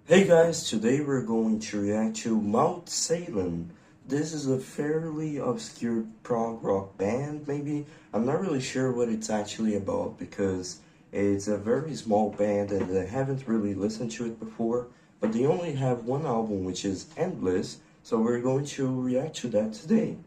Hey guys, today we're going to react to Mount Salem. This is a fairly obscure prog rock band, maybe. I'm not really sure what it's actually about because it's a very small band and I haven't really listened to it before. But they only have one album, which is Endless, so we're going to react to that today.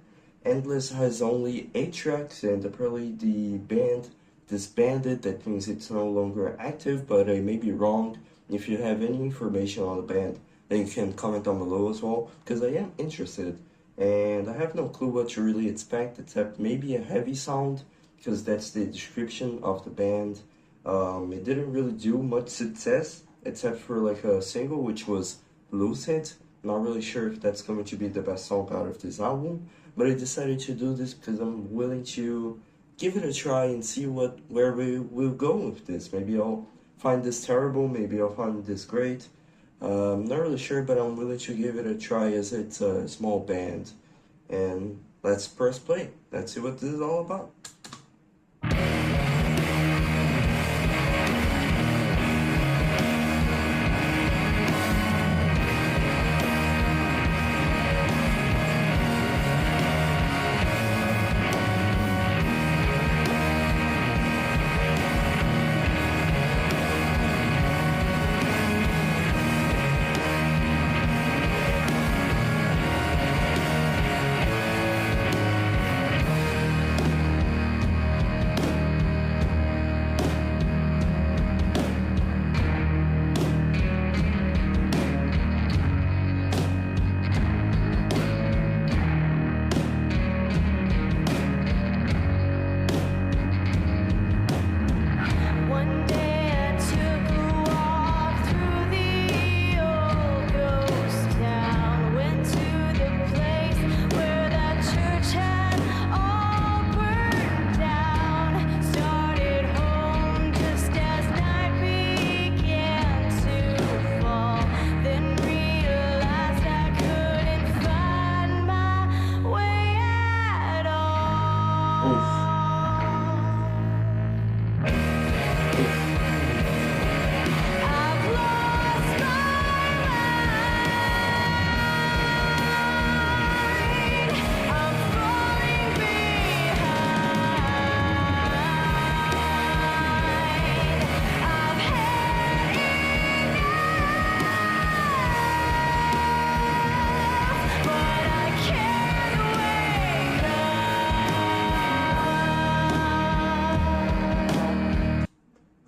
Endless has only 8 tracks and apparently the band disbanded. That means it's no longer active, but I may be wrong. If you have any information on the band, then you can comment down below as well, because I am interested. And I have no clue what to really expect, except maybe a heavy sound, because that's the description of the band. It didn't really do much success, except for like a single, which was Lucid. Not really sure if that's going to be the best song out of this album, but I decided to do this because I'm willing to give it a try and see where we will go with this. Maybe I'll find this terrible, maybe I'll find this great. Not really sure, but I'm willing to give it a try as it's a small band. And let's press play. Let's see what this is all about.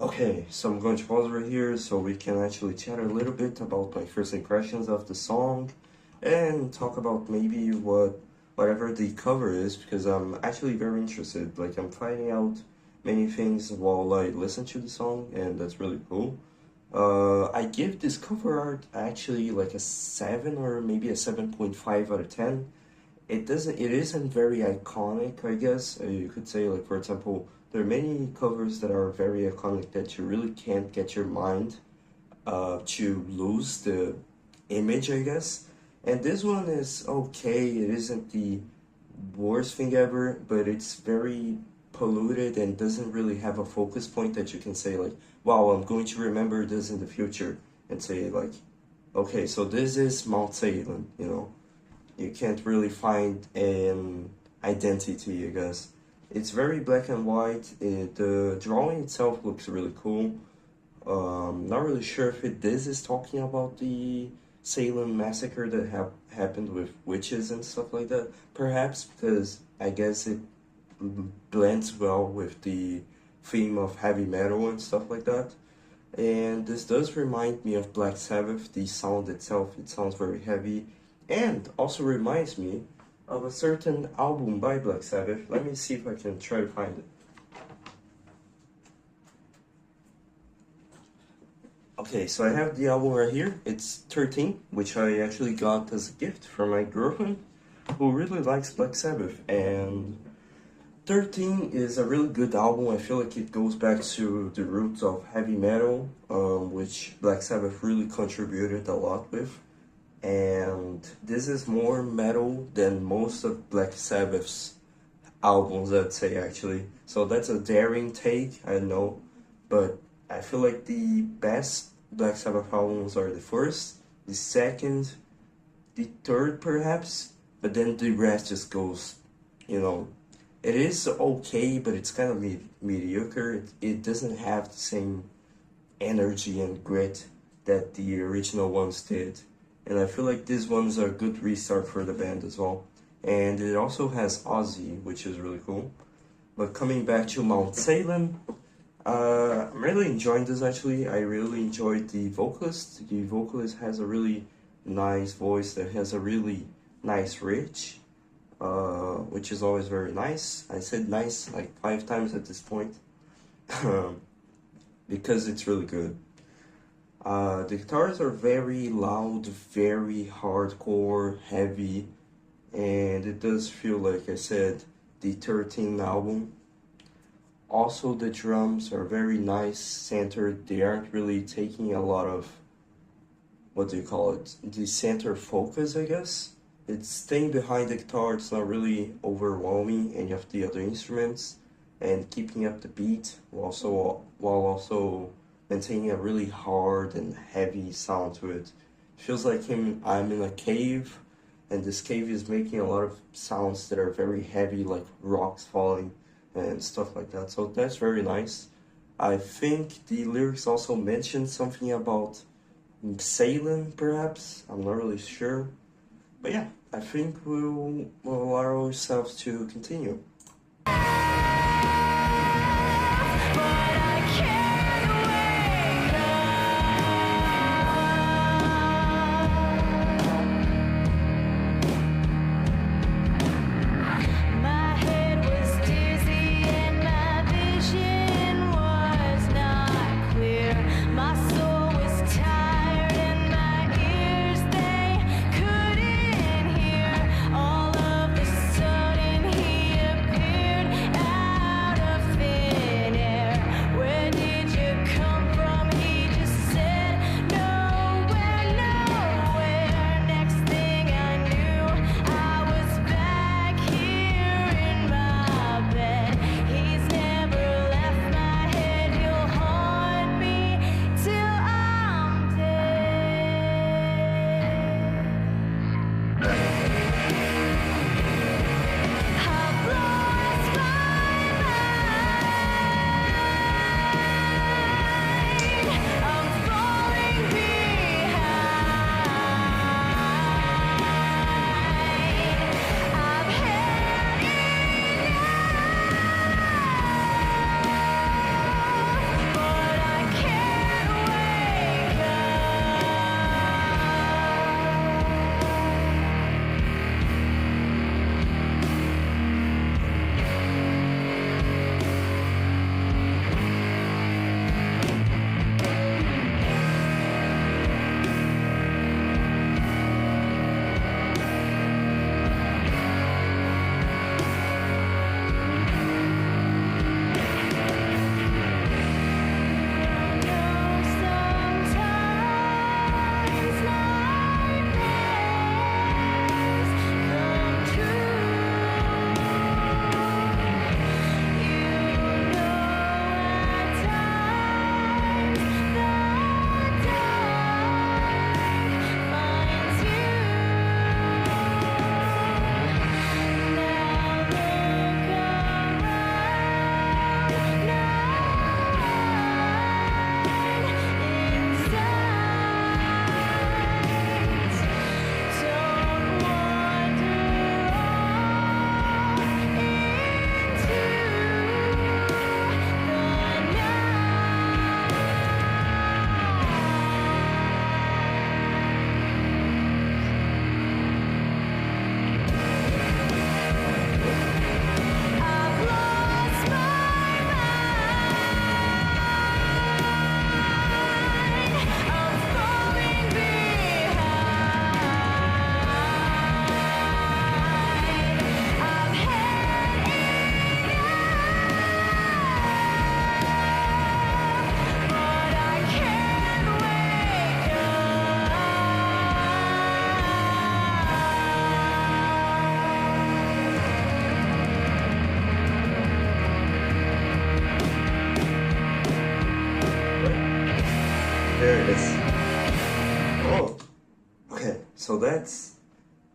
Okay, so I'm going to pause right here so we can actually chat a little bit about my first impressions of the song and talk about maybe whatever the cover is, because I'm actually very interested. Like, I'm finding out many things while I listen to the song, and that's really cool. I give this cover art actually like a 7 or maybe a 7.5 out of 10. It isn't very iconic, I guess. You could say, like, for example, there are many covers that are very iconic that you really can't get your mind to lose the image, I guess. And this one is okay. It isn't the worst thing ever, but it's very polluted and doesn't really have a focus point that you can say, like, wow, I'm going to remember this in the future, and say, like, okay, so this is Mount Salem, you know. You can't really find an identity, I guess. It's very black and white. The drawing itself looks really cool. Not really sure if this is talking about the Salem massacre that happened with witches and stuff like that. Perhaps, because I guess it blends well with the theme of heavy metal and stuff like that. And this does remind me of Black Sabbath. The sound itself, it sounds very heavy, and also reminds me of a certain album by Black Sabbath. Let me see if I can try to find it. Okay, so I have the album right here. It's 13, which I actually got as a gift from my girlfriend, who really likes Black Sabbath. And 13 is a really good album. I feel like it goes back to the roots of heavy metal, which Black Sabbath really contributed a lot with. And this is more metal than most of Black Sabbath's albums, I'd say, actually. So that's a daring take, I know, but I feel like the best Black Sabbath albums are the first, the second, the third perhaps, but then the rest just goes, you know, it is okay, but it's kind of mediocre. It doesn't have the same energy and grit that the original ones did. And I feel like these ones are a good restart for the band as well. And it also has Ozzy, which is really cool. But coming back to Mount Salem, I'm really enjoying this actually. I really enjoyed the vocalist. The vocalist has a really nice voice that has a really nice reach, which is always very nice. I said nice like 5 times at this point because it's really good. The guitars are very loud, very hardcore, heavy, and it does feel like I said the 13th album. Also, the drums are very nice, centered. They aren't really taking a lot of, what do you call it, the center focus, I guess. It's staying behind the guitar, it's not really overwhelming any of the other instruments, and keeping up the beat while also maintaining a really hard and heavy sound to it. It feels like I'm in a cave, and this cave is making a lot of sounds that are very heavy, like rocks falling and stuff like that. So that's very nice. I think the lyrics also mentioned something about Salem, perhaps. I'm not really sure. But yeah, I think we'll allow ourselves to continue. Oh, okay, so that's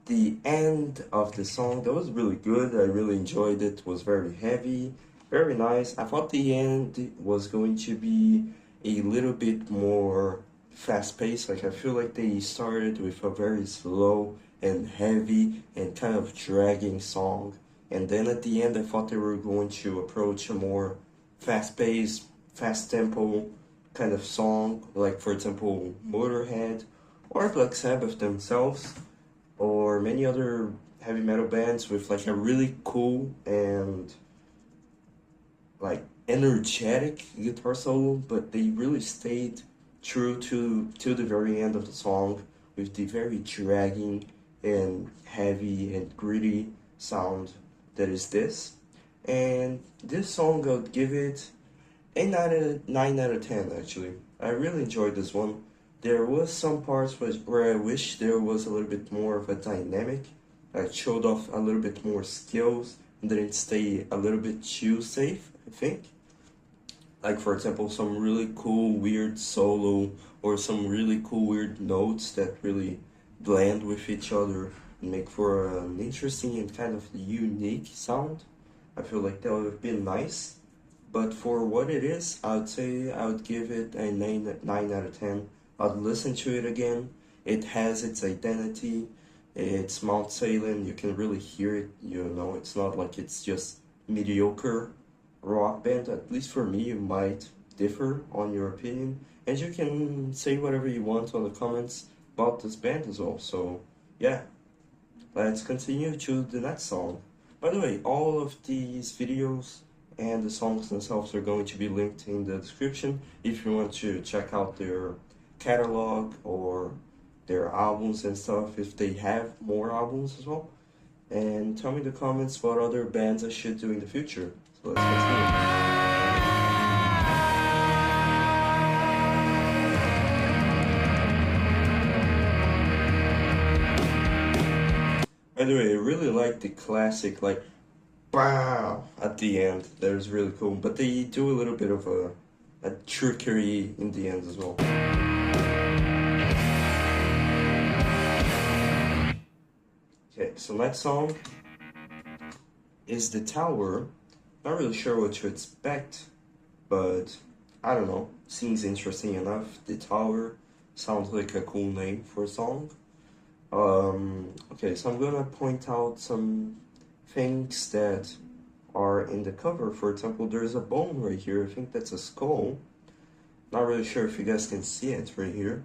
the end of the song. That was really good. I really enjoyed it. It was very heavy, very nice. I thought the end was going to be a little bit more fast paced. Like I feel like they started with a very slow and heavy and kind of dragging song. And then at the end I thought they were going to approach a more fast paced, fast tempo kind of song, like for example Motorhead or Black Sabbath themselves or many other heavy metal bands with like a really cool and like energetic guitar solo, but they really stayed true to the very end of the song with the very dragging and heavy and gritty sound that is this. And this song I'll give it a 9 out of 10 actually. I really enjoyed this one. There was some parts where I wish there was a little bit more of a dynamic, like showed off a little bit more skills and didn't stay a little bit too safe, I think. Like for example, some really cool weird solo or some really cool weird notes that really blend with each other and make for an interesting and kind of unique sound. I feel like that would have been nice. But for what it is, I would say I would give it a 9 out of 10. I'd listen to it again. It has its identity. It's Mount Salem. You can really hear it. You know, it's not like it's just mediocre rock band. At least for me, you might differ on your opinion. And you can say whatever you want on the comments about this band as well. So, yeah. Let's continue to the next song. By the way, all of these videos and the songs themselves are going to be linked in the description if you want to check out their catalog or their albums and stuff, if they have more albums as well. And tell me in the comments what other bands I should do in the future. So let's continue. By the way, I really like the classic, like, wow, at the end. That was really cool. But they do a little bit of a trickery in the end as well. Okay, so next song is The Tower. Not really sure what to expect, but I don't know. Seems interesting enough. The Tower sounds like a cool name for a song. Okay, so I'm gonna point out some things that are in the cover. For example, there's a bone right here. I think that's a skull. Not really sure if you guys can see it right here.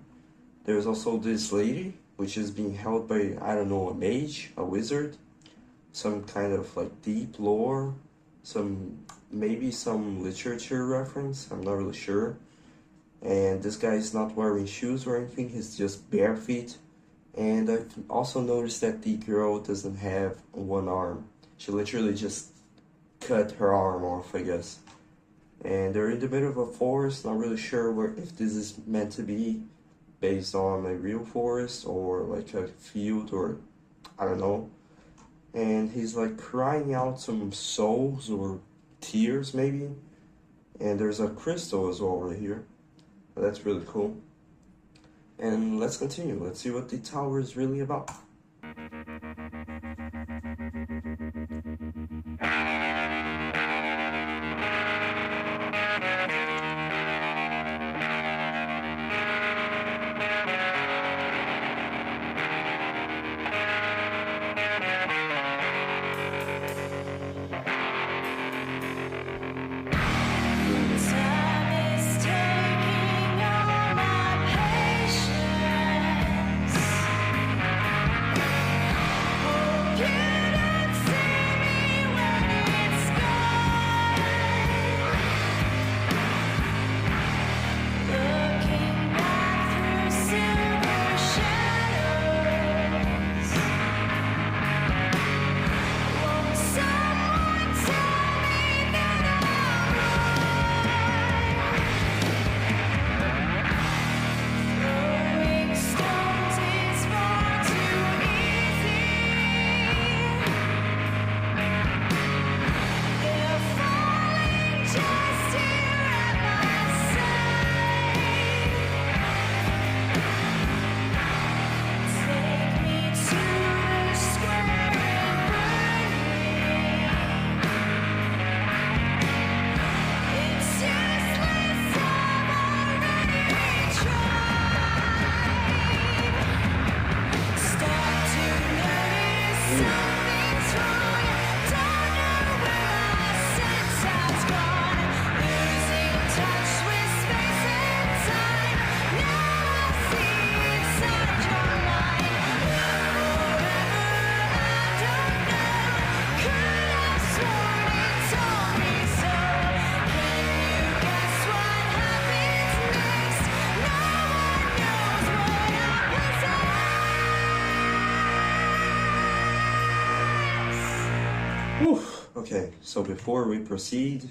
There's also this lady, which is being held by, I don't know, a mage, a wizard, some kind of like deep lore, maybe some literature reference, I'm not really sure. And this guy is not wearing shoes or anything, he's just bare feet. And I've also noticed that the girl doesn't have one arm. She literally just cut her arm off, I guess. And they're in the middle of a forest, not really sure if this is meant to be based on a real forest or like a field or I don't know. And he's like crying out some souls or tears maybe. And there's a crystal as well right here. That's really cool. And let's continue. Let's see what the tower is really about. Whew. Okay, so before we proceed,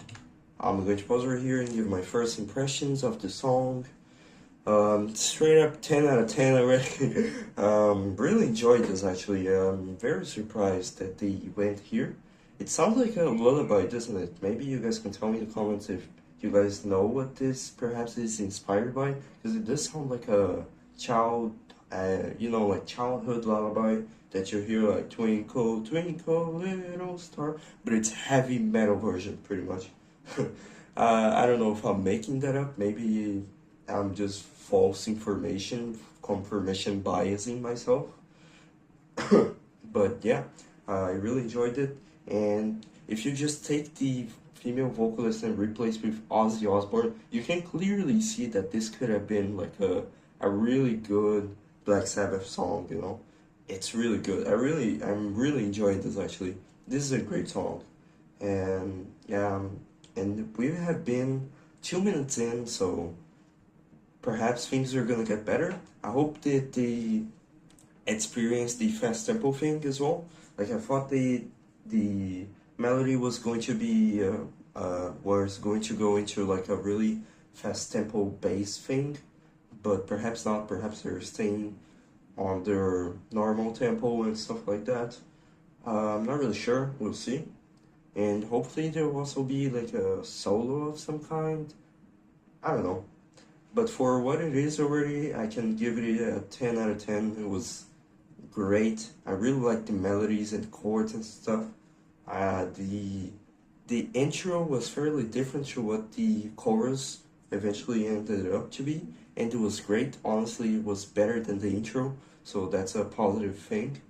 I'm going to pause right here and give my first impressions of the song. Straight up 10 out of 10 already. Really enjoyed this actually. I'm very surprised that they went here. It sounds like a lullaby, doesn't it? Maybe you guys can tell me in the comments if you guys know what this perhaps is inspired by, because it does sound like a like childhood lullaby that you hear like Twinkle, Twinkle, Little Star, but it's heavy metal version pretty much. I don't know if I'm making that up. Maybe I'm just false information, confirmation biasing myself. But yeah, I really enjoyed it. And if you just take the female vocalist and replace with Ozzy Osbourne, you can clearly see that this could have been like a really good Black Sabbath song, you know. It's really good. I'm really enjoying this actually. This is a great song. And yeah, and we have been 2 minutes in, so perhaps things are gonna get better. I hope that they experience the fast tempo thing as well. Like I thought the melody was going to be was going to go into like a really fast tempo bass thing, but perhaps not. Perhaps they're staying on their normal tempo and stuff like that. I'm not really sure. We'll see. And hopefully there will also be like a solo of some kind. I don't know. But for what it is already, I can give it a 10 out of 10. It was great. I really like the melodies and chords and stuff. The intro was fairly different to what the chorus eventually ended up to be, and it was great. Honestly, it was better than the intro, so that's a positive thing.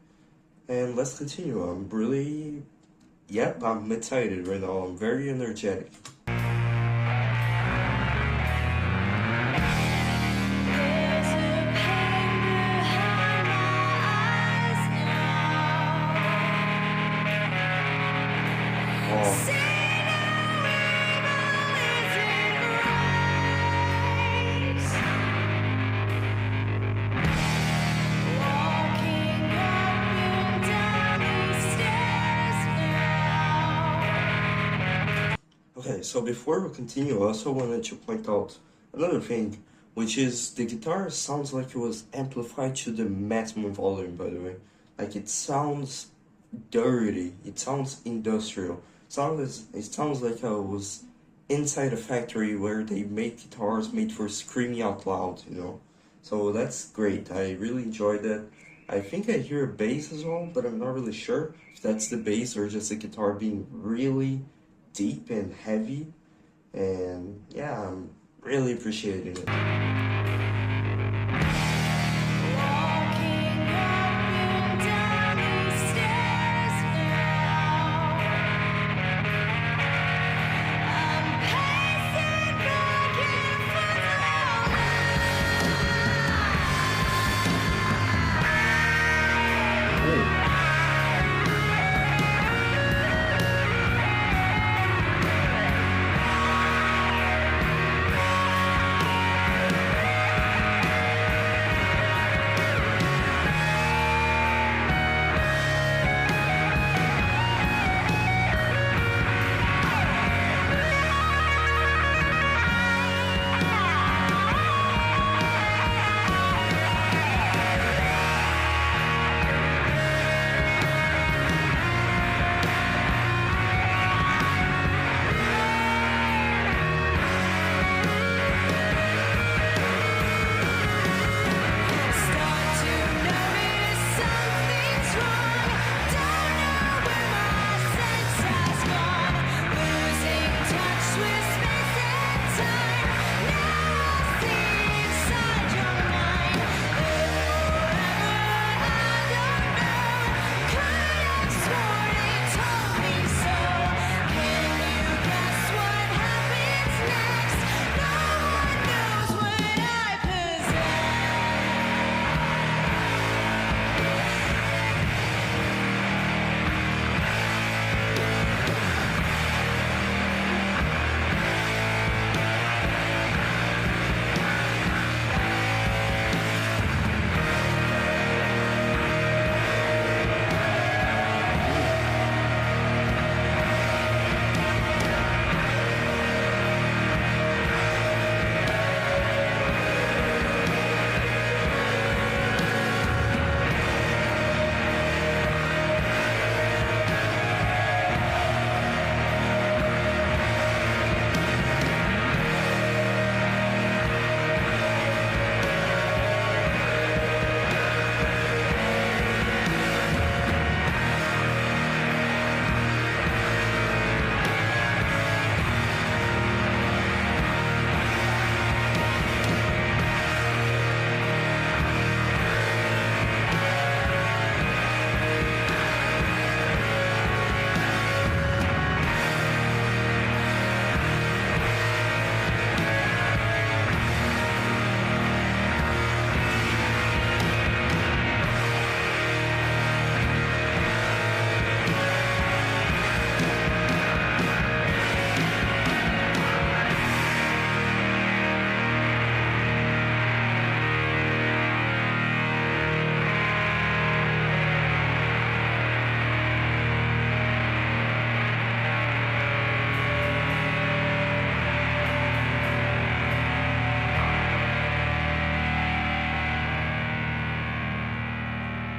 And let's continue. I'm excited right now. I'm very energetic. Okay, so before we continue, I also wanted to point out another thing, which is the guitar sounds like it was amplified to the maximum volume, by the way. Like it sounds dirty, it sounds industrial. It sounds like I was inside a factory where they make guitars made for screaming out loud, you know. So that's great. I really enjoyed that. I think I hear a bass as well, but I'm not really sure if that's the bass or just the guitar being really deep and heavy. And yeah, I'm really appreciating it.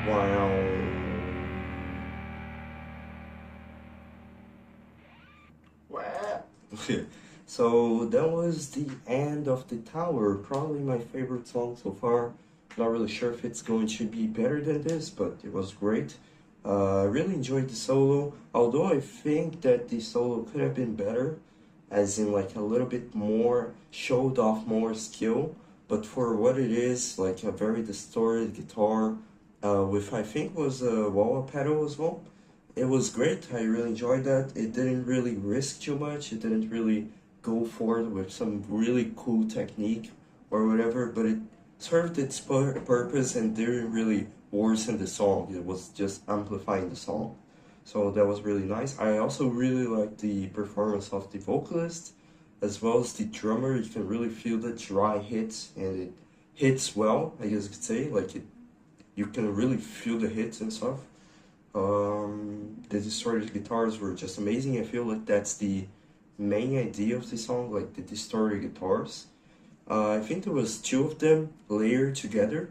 Wow. Wow. Okay, so that was the end of the tower. Probably my favorite song so far. Not really sure if it's going to be better than this, but it was great. I really enjoyed the solo, although I think that the solo could have been better, as in like a little bit more, showed off more skill. But for what it is, like a very distorted guitar, with I think was a wah pedal as well. It was great. I really enjoyed that. It didn't really risk too much. It didn't really go for it with some really cool technique or whatever, but it served its purpose and didn't really worsen the song. It was just amplifying the song. So that was really nice. I also really liked the performance of the vocalist as well as the drummer. You can really feel the dry hits and it hits well, I guess you could say. Like you can really feel the hits and stuff. The distorted guitars were just amazing. I feel like that's the main idea of the song, like the distorted guitars. I think there was two of them layered together,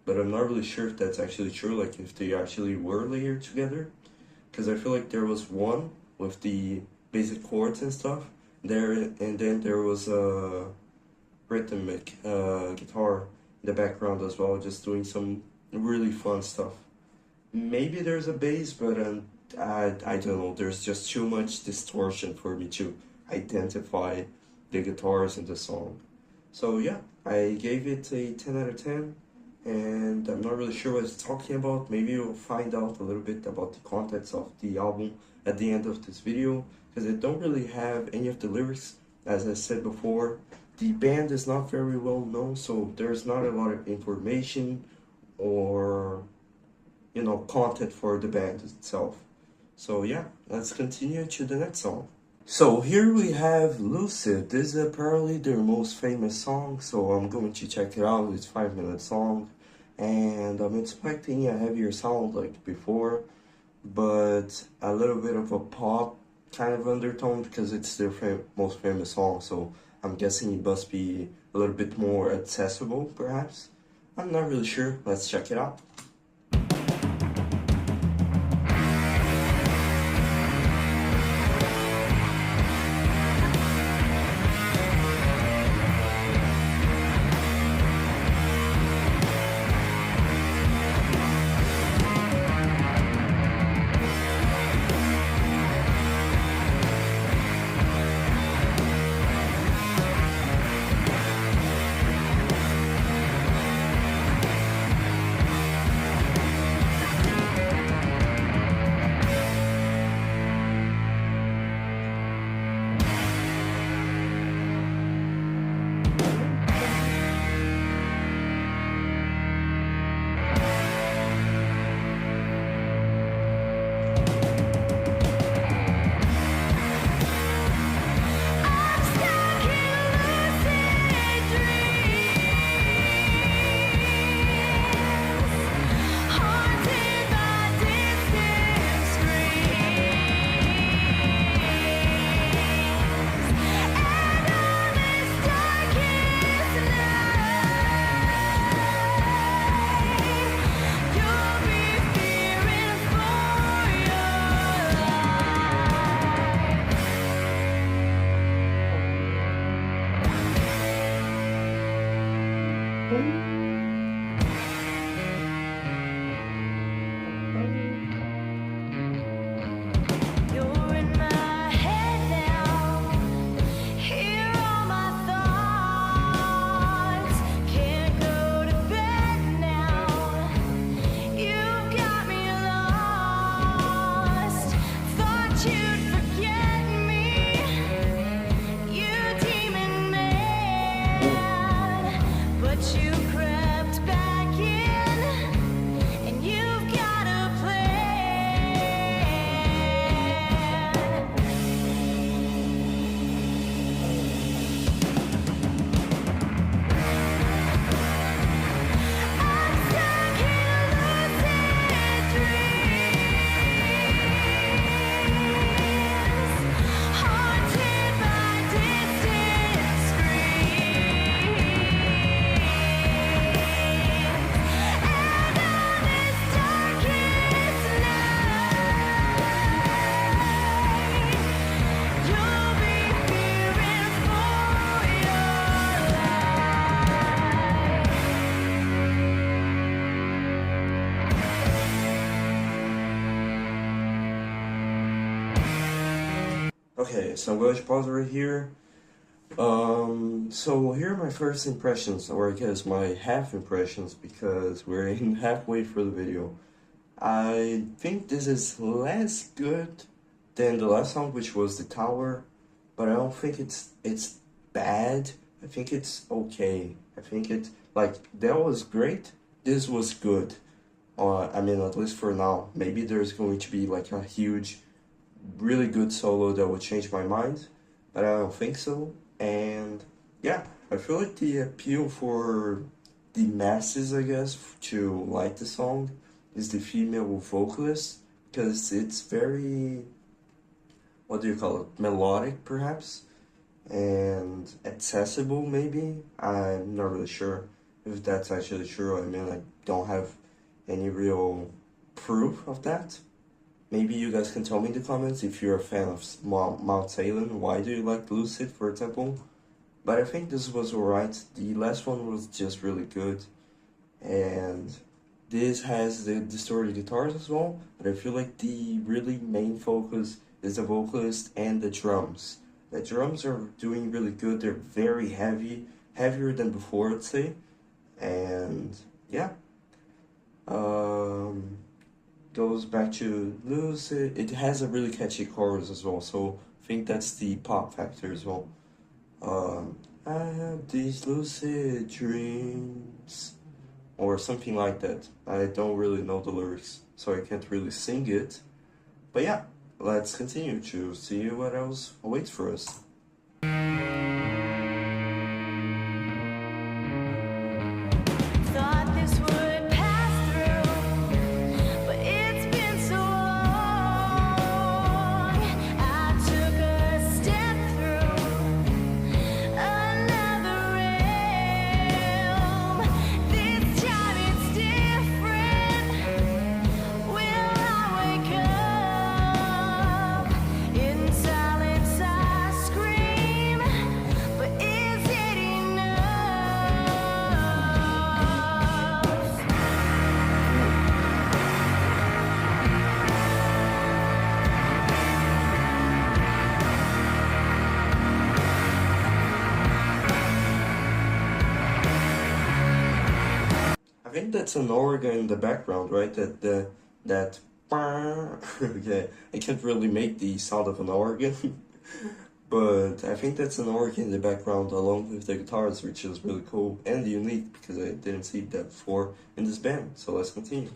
but I'm not really sure if that's actually true, like if they actually were layered together. Because I feel like there was one with the basic chords and stuff there, and then there was a rhythmic guitar in the background as well, just doing some really fun stuff. Maybe there's a bass, but I don't know. There's just too much distortion for me to identify the guitars in the song. So yeah, I gave it a 10 out of 10, and I'm not really sure what it's talking about. Maybe you'll find out a little bit about the context of the album at the end of this video, because I don't really have any of the lyrics. As I said before, the band is not very well known, so there's not a lot of information or content for the band itself. So yeah, let's continue to the next song. So here we have Lucid. This is apparently their most famous song, so I'm going to check it out. It's a 5-minute song, and I'm expecting a heavier sound like before, but a little bit of a pop kind of undertone because it's their most famous song, so I'm guessing it must be a little bit more accessible, perhaps. I'm not really sure. Let's check it out. Okay, so I'm going to pause right here. So here are my first impressions, or I guess my half impressions, because we're in halfway through the video. I think this is less good than the last song, which was The Tower, but I don't think it's bad. I think it's okay. I think it's like that was great. This was good. I mean, at least for now. Maybe there's going to be like a huge, really good solo that would change my mind, but I don't think so. And yeah, I feel like the appeal for the masses, I guess, to like the song is the female vocalist, because it's very, what do you call it, melodic perhaps, and accessible maybe. I'm not really sure if that's actually true. I mean, I don't have any real proof of that. Maybe you guys can tell me in the comments if you're a fan of Mount Salem. Why do you like Lucid, for example? But I think this was alright. The last one was just really good. And this has the distorted guitars as well. But I feel like the really main focus is the vocalist and the drums. The drums are doing really good. They're very heavy. Heavier than before, I'd say. And yeah. Goes back to Lucid. It has a really catchy chorus as well, so I think that's the pop factor as well. I have these lucid dreams, or something like that. I don't really know the lyrics, so I can't really sing it. But yeah, let's continue to see what else awaits for us. I think that's an organ in the background, right? That okay, I can't really make the sound of an organ, but I think that's an organ in the background along with the guitars, which is really cool and unique because I didn't see that before in this band. So let's continue.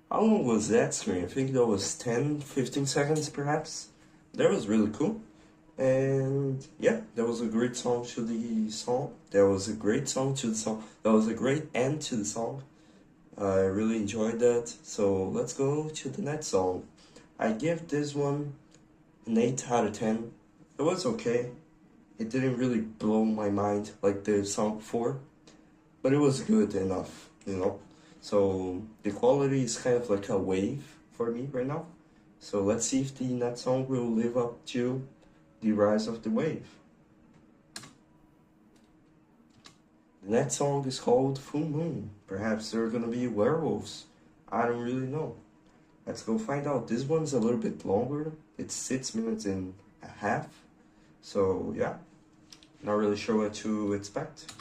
How long was that screen? I think that was 10-15 seconds perhaps. That was really cool. And yeah, that was a great song to the song. That was a great song to the song. That was a great end to the song. I really enjoyed that. So let's go to the next song. I give this one an 8 out of 10. It was okay. It didn't really blow my mind like the song before, but it was good enough, you know. So the quality is kind of like a wave for me right now. So let's see if the next song will live up to the rise of the wave. The next song is called Full Moon. Perhaps they're gonna be werewolves. I don't really know. Let's go find out. This one's a little bit longer. It's 6 minutes and a half. So yeah, not really sure what to expect.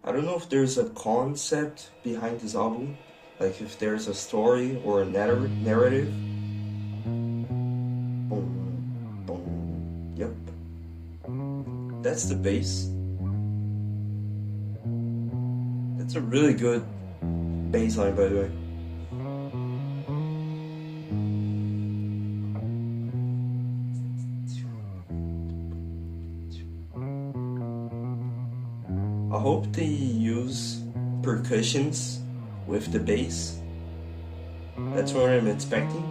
I don't know if there's a concept behind this album, like if there's a story or a narrative. Boom, boom, yep. That's the bass. That's a really good bass line, by the way. I hope they use percussions with the bass. That's what I'm expecting.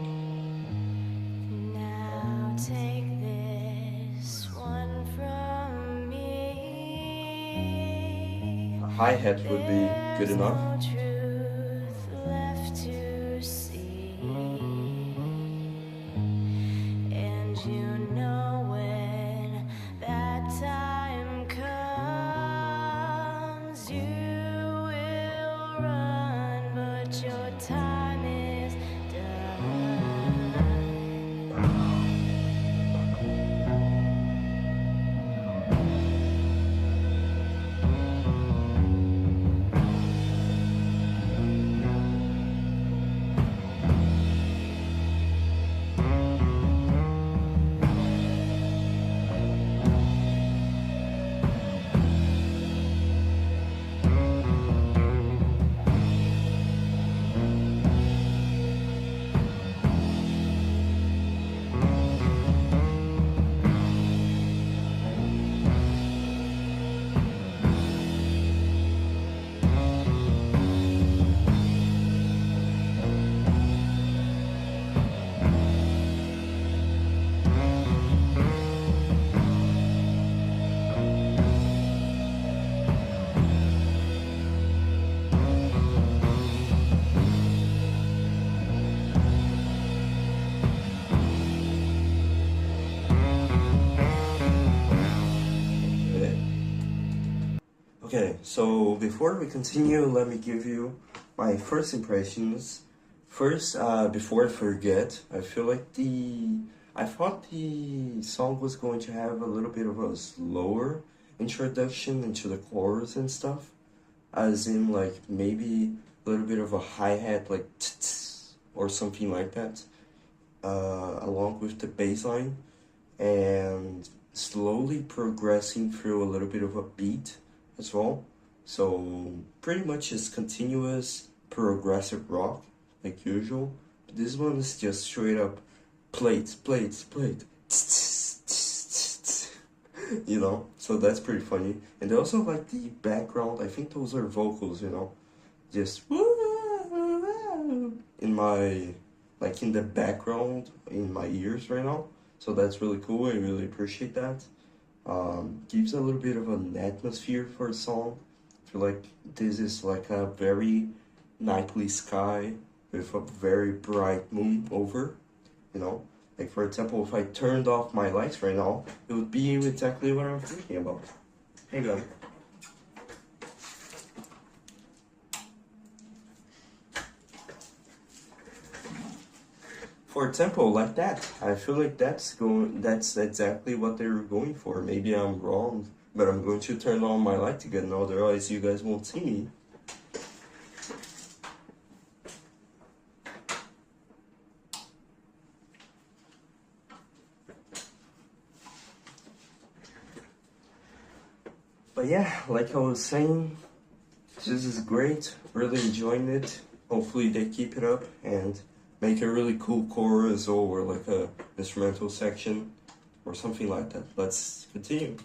Now take this one from me. A hi-hat would be good enough. No truth left to see. And you know when that time comes, you will run, but your time is done. Okay, so before we continue, let me give you my first impressions. First, before I forget, I thought the song was going to have a little bit of a slower introduction into the chorus and stuff, as in like maybe a little bit of a hi-hat, like tss, or something like that, along with the bass line, and slowly progressing through a little bit of a beat as well. So pretty much just continuous progressive rock like usual. But this one is just straight up plate. You know, so that's pretty funny. And they also like the background, I think those are vocals, you know, just in my, like in the background in my ears right now. So that's really cool. I really appreciate that. Gives a little bit of an atmosphere for a song. I feel like this is like a very nightly sky with a very bright moon over, you know. Like for example, if I turned off my lights right now, it would be exactly what I'm thinking about. Hang on. For example, like that. I feel like that's exactly what they were going for. Maybe I'm wrong, but I'm going to turn on my light again, otherwise you guys won't see me. But yeah, like I was saying, this is great. Really enjoying it. Hopefully they keep it up and make a really cool chorus or like a instrumental section or something like that. Let's continue.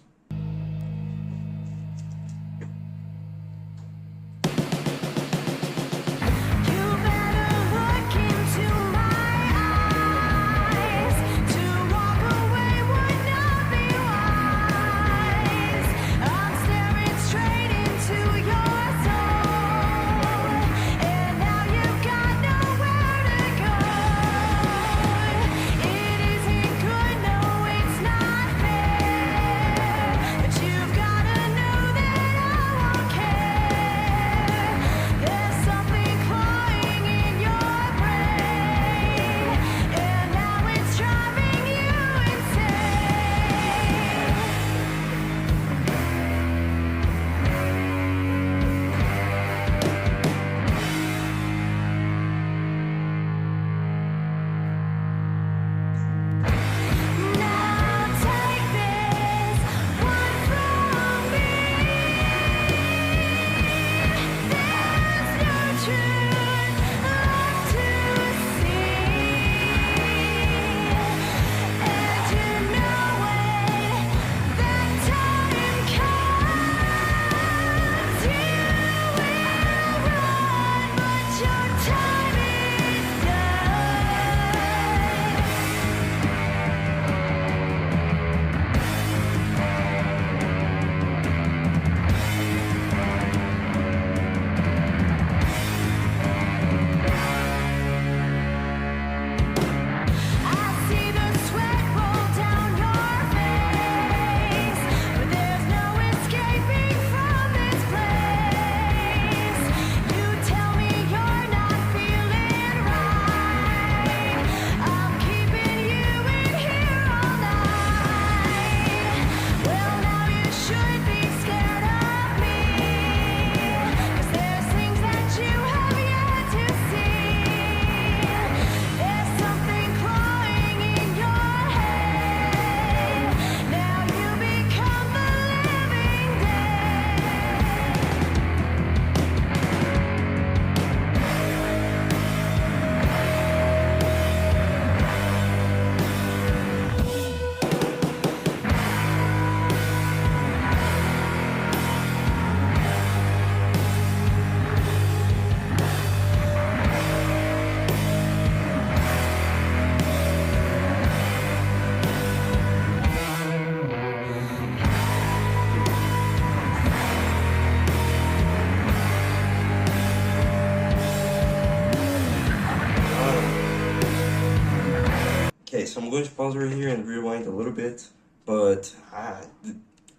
Okay, so I'm going to pause right here and rewind a little bit, but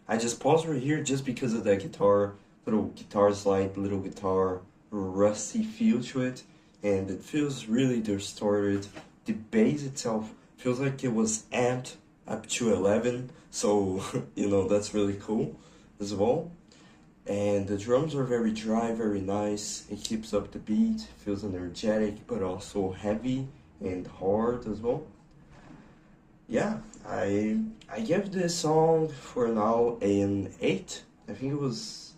I just paused right here just because of that guitar, little guitar slide, little guitar rusty feel to it, and it feels really distorted. The bass itself feels like it was amped up to 11, so you know, that's really cool as well. And the drums are very dry, very nice. It keeps up the beat, feels energetic, but also heavy and hard as well. Yeah, I give this song for now an 8. I think it was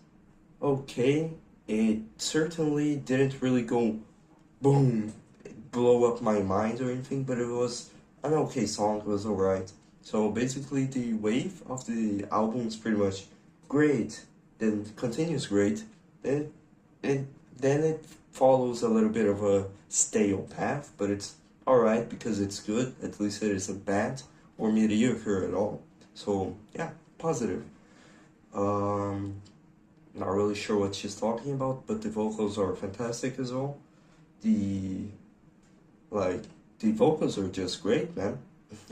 okay. It certainly didn't really go boom, blow up my mind or anything, but it was an okay song. It was alright. So basically, the wave of the album is pretty much great, then continues great, then it follows a little bit of a stale path, but it's alright because it's good. At least it isn't bad or mediocre at all. So yeah, positive. Not really sure what she's talking about, but the vocals are fantastic as well. The like the vocals are just great, man.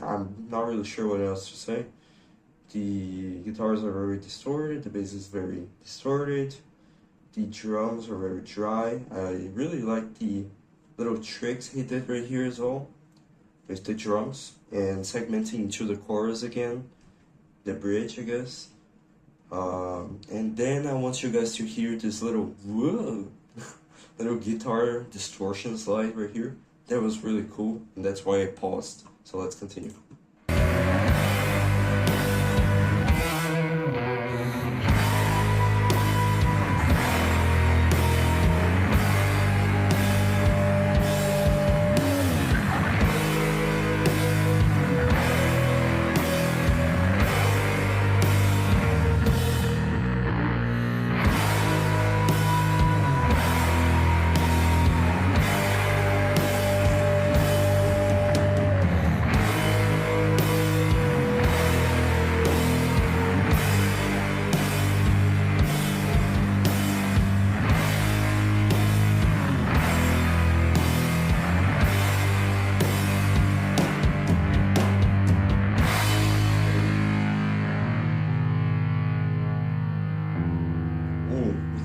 I'm not really sure what else to say. The guitars are very distorted, the bass is very distorted, the drums are very dry. I really like the little tricks he did right here as well with the drums and segmenting into the chorus again, the bridge, I guess. And then I want you guys to hear this little whoa, little guitar distortion slide right here. That was really cool, and that's why I paused. So let's continue.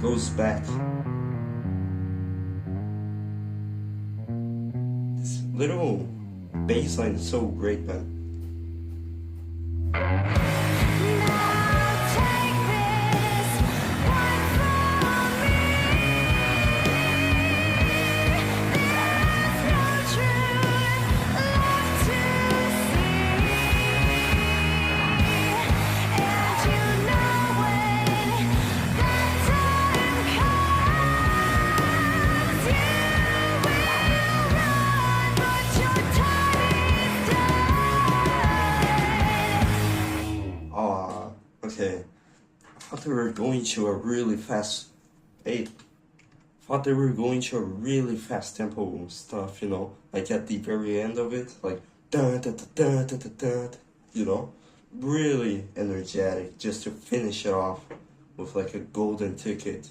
Goes back. This little bass line is so great, man. Okay, I thought they were going to a really fast. Hey, thought they were going to a really fast tempo stuff, you know, like at the very end of it, like dun dun dun dun dun dun, you know, really energetic, just to finish it off with like a golden ticket.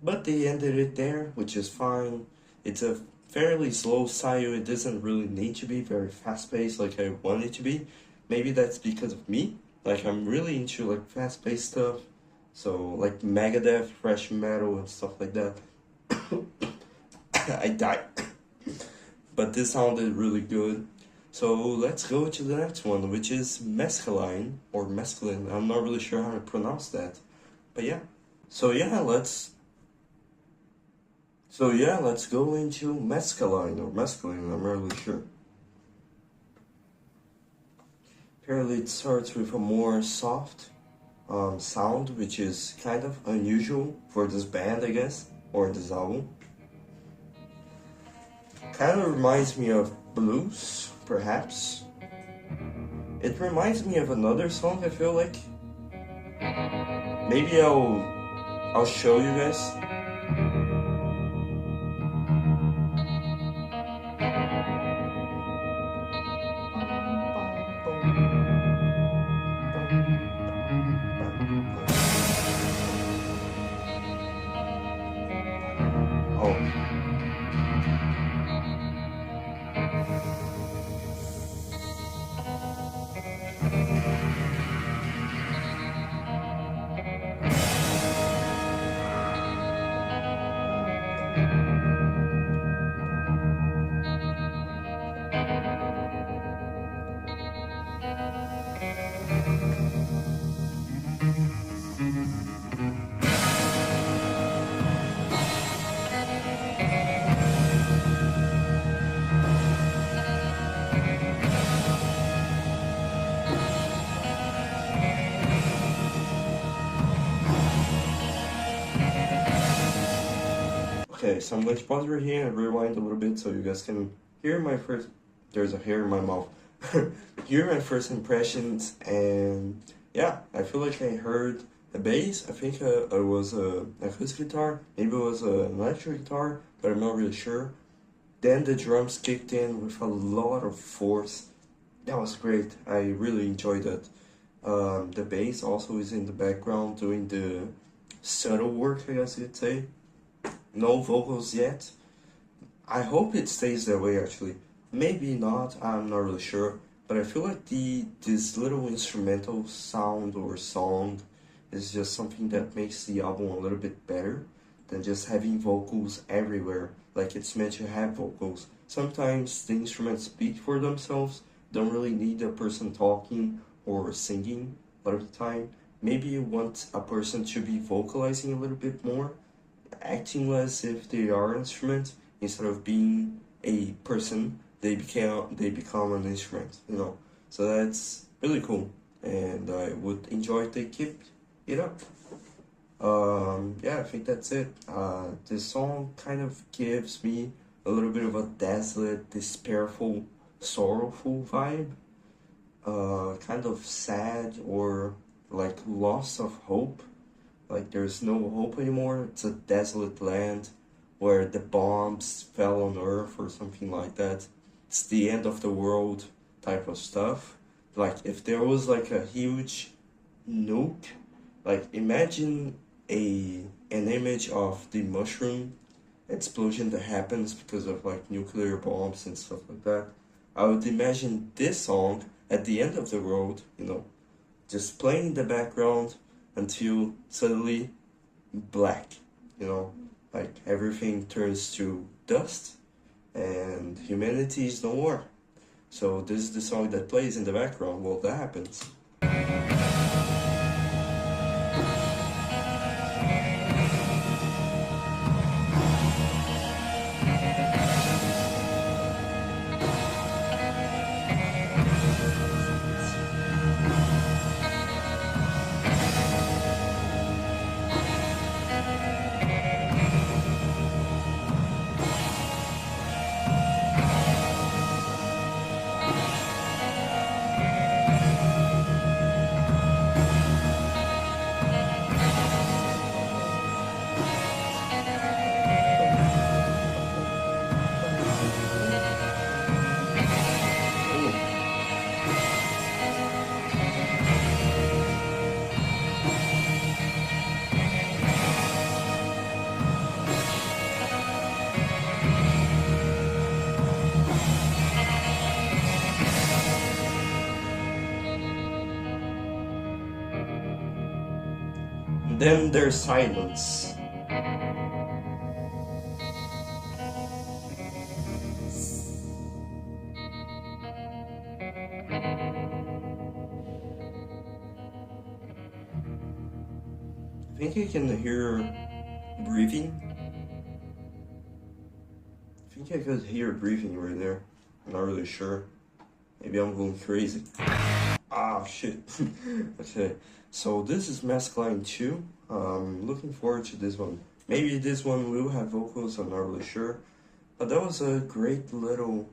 But they ended it there, which is fine. It's a fairly slow style. It doesn't really need to be very fast paced like I want it to be. Maybe that's because of me. Like, I'm really into like fast paced stuff. So like Megadeth, thrash metal and stuff like that. I died. But this sounded really good. So let's go to the next one, which is mescaline or mescaline. I'm not really sure how to pronounce that. But yeah. So yeah, let's go into mescaline or mescaline, I'm not really sure. Apparently it starts with a more soft sound, which is kind of unusual for this band, I guess, or this album. Kind of reminds me of blues, perhaps. It reminds me of another song, I feel like. Maybe I'll show you guys. Okay, so I'm going to pause right here and rewind a little bit so you guys can hear my first. There's a hair in my mouth. Hear my first impressions, and yeah, I feel like I heard the bass. I think it was an acoustic guitar, maybe it was an electric guitar, but I'm not really sure. Then the drums kicked in with a lot of force. That was great. I really enjoyed it. The bass also is in the background doing the subtle work, I guess you'd say. No vocals yet. I hope it stays that way actually. Maybe not, I'm not really sure. But I feel like this little instrumental sound or song is just something that makes the album a little bit better than just having vocals everywhere. Like it's meant to have vocals. Sometimes the instruments speak for themselves, don't really need a person talking or singing a lot of the time. Maybe you want a person to be vocalizing a little bit more, acting as if they are an instrument instead of being a person. They become an instrument, you know. So that's really cool, and I would enjoy if they keep it up. Yeah, I think that's it. This song kind of gives me a little bit of a desolate, despairful, sorrowful vibe. Kind of sad or like loss of hope. Like there's no hope anymore. It's a desolate land where the bombs fell on Earth or something like that. It's the end of the world type of stuff. Like if there was like a huge nuke, like imagine an image of the mushroom explosion that happens because of like nuclear bombs and stuff like that. I would imagine this song at the end of the road, you know, just playing in the background until suddenly black, you know, like everything turns to dust and humanity is no more. So this is the song that plays in the background while that happens. Then there's silence. I think I can hear breathing. I think I could hear breathing right there. I'm not really sure. Maybe I'm going crazy. Ah, shit. Okay, so this is Masculine 2. Looking forward to this one. Maybe this one will have vocals, I'm not really sure. But that was a great little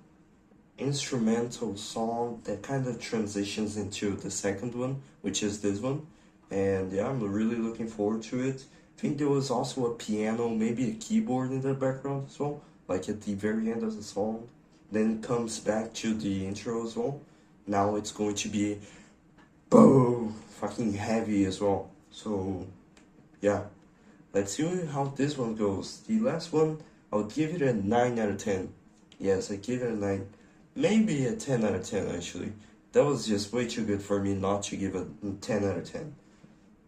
instrumental song that kind of transitions into the second one, which is this one. And yeah, I'm really looking forward to it. I think there was also a piano, maybe a keyboard in the background as well, like at the very end of the song. Then it comes back to the intro as well. Now it's going to be boom, fucking heavy as well. So yeah, let's see how this one goes. The last one, I would give it a 9 out of 10. Yes, I give it a 9. Maybe a 10 out of 10 actually. That was just way too good for me not to give a 10 out of 10.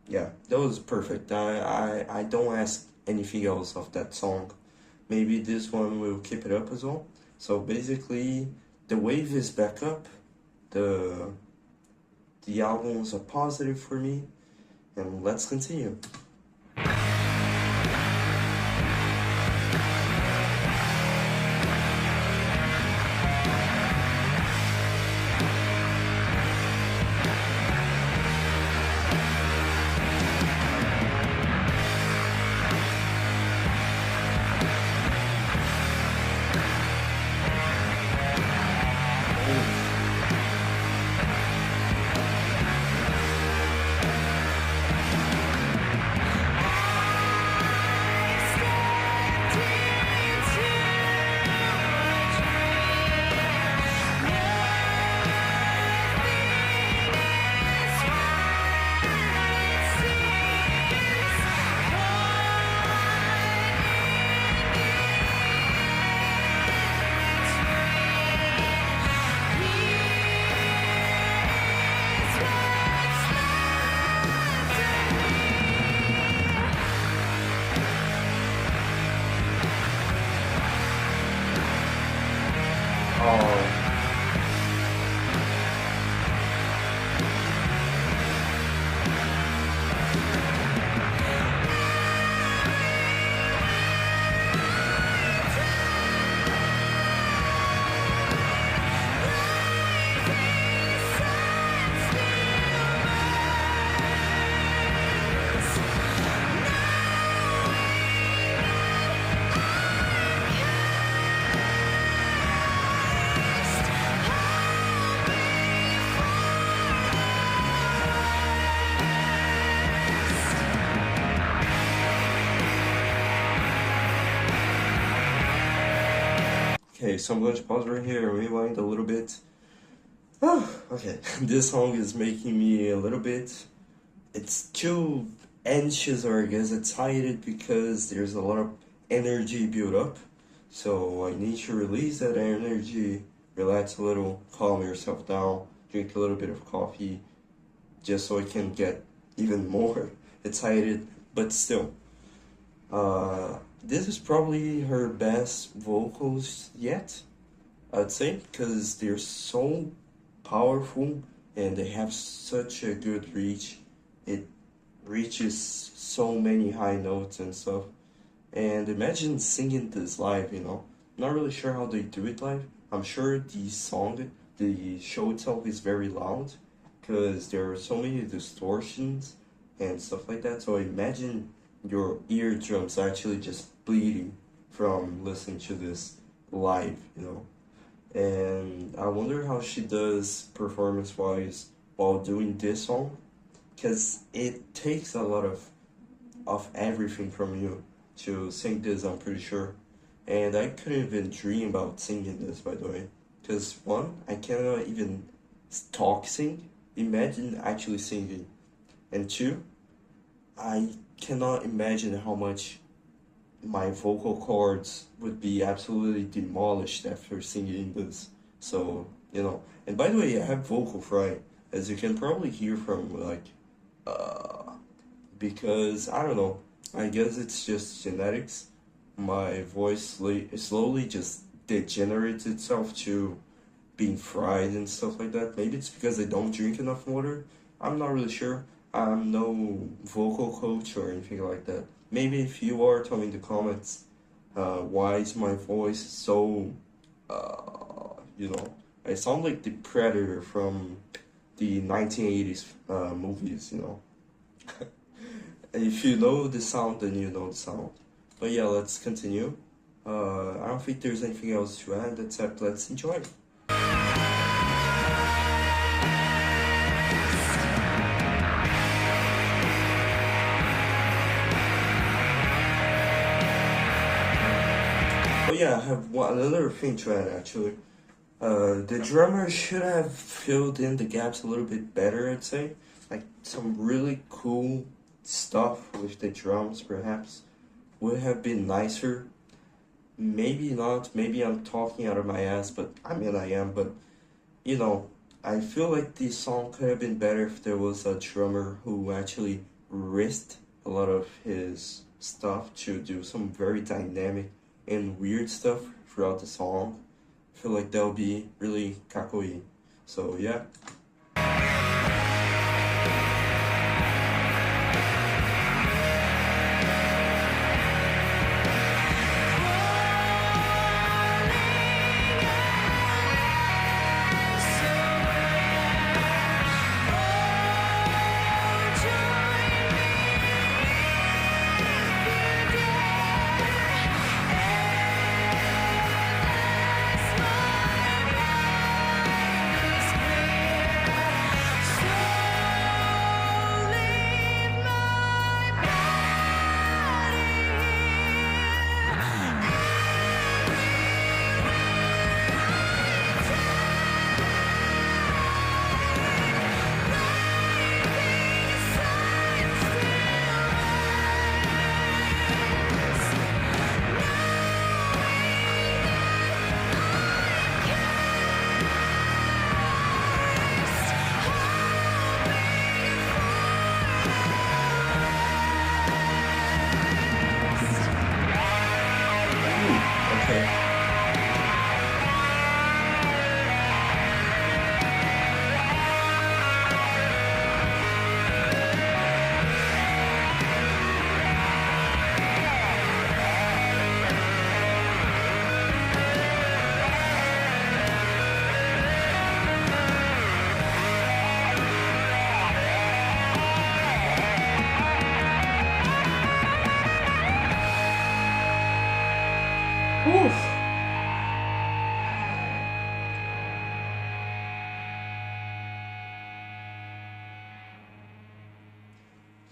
Yeah, that was perfect. I don't ask anything else of that song. Maybe this one will keep it up as well. So basically, the wave is back up. The albums are positive for me. And let's continue. Oh, okay, so I'm going to pause right here and rewind a little bit. Oh, okay, this song is making me a little bit. It's too anxious or I guess excited because there's a lot of energy built up. So I need to release that energy, relax a little, calm yourself down, drink a little bit of coffee, just so I can get even more excited. But still, this is probably her best vocals yet, I'd say, because they're so powerful and they have such a good reach. It reaches so many high notes and stuff. And imagine singing this live, you know. Not really sure how they do it live. I'm sure the show itself is very loud because there are so many distortions and stuff like that. So imagine your eardrums actually just bleeding from listening to this live, you know. And I wonder how she does performance wise while doing this song because it takes a lot of everything from you to sing this, I'm pretty sure. And I couldn't even dream about singing this, by the way. Because one, I cannot even talk sing. Imagine actually singing. And two, I cannot imagine how much my vocal cords would be absolutely demolished after singing this. So, you know. And by the way, I have vocal fry, as you can probably hear from, like, because, I don't know, I guess it's just genetics. My voice slowly just degenerates itself to being fried and stuff like that. Maybe it's because I don't drink enough water. I'm not really sure. I'm no vocal coach or anything like that. Maybe if you are, tell me in the comments why is my voice so, you know, I sound like the Predator from the 1980s movies, you know. If you know the sound, then you know the sound. But yeah, let's continue. I don't think there's anything else to add except let's enjoy. Oh yeah, I have another thing to add actually. The drummer should have filled in the gaps a little bit better, I'd say. Like some really cool stuff with the drums, perhaps, would have been nicer. Maybe not. Maybe I'm talking out of my ass, but I mean I am. But you know, I feel like the song could have been better if there was a drummer who actually risked a lot of his stuff to do some very dynamic and weird stuff throughout the song. I feel like that would be really kakoi. So yeah.